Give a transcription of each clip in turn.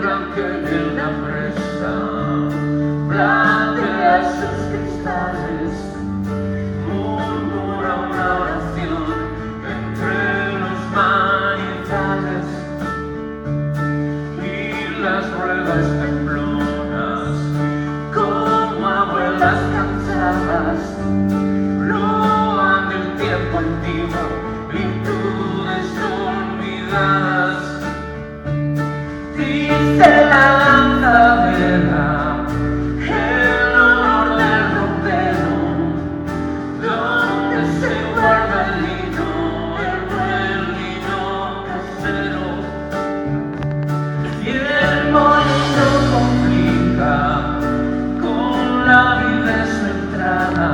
tranque de la presa, blanquea sus cristales, murmura una oración entre los manizales y las ruedas temblonas, como abuelas cansadas, roban del tiempo antiguo virtudes olvidadas. Dice la lanzadera, el olor del ropero, donde se guarda el buen lino casero. Y el molino complica con la vida en su entrada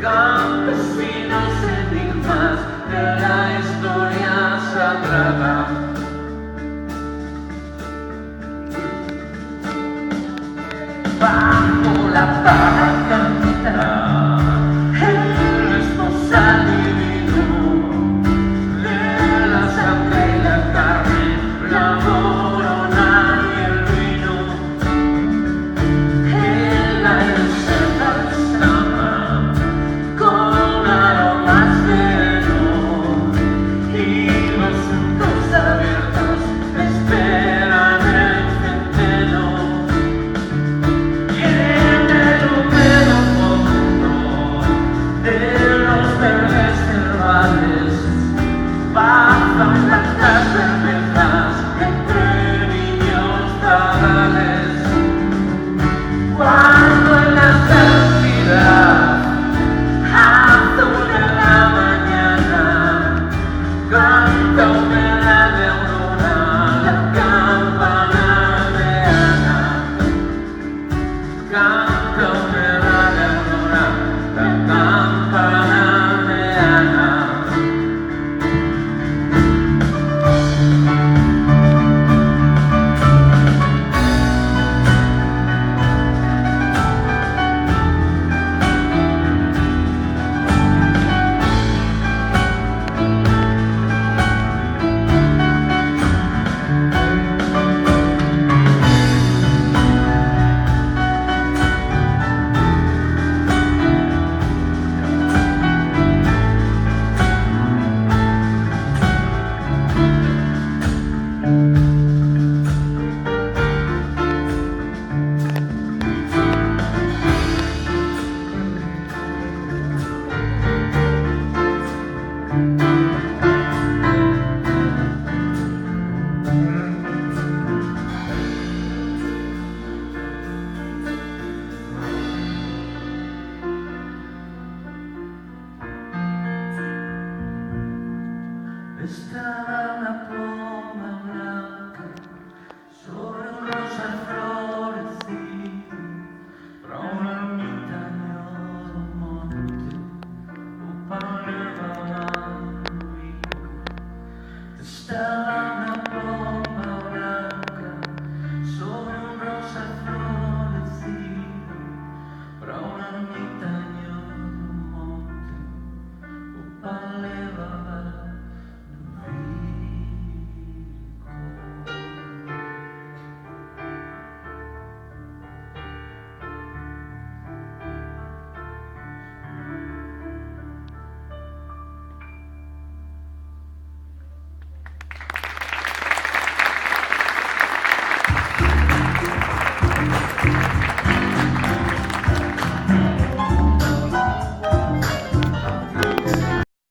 campesinos enigmas de la historia sagrada. Bajo la paja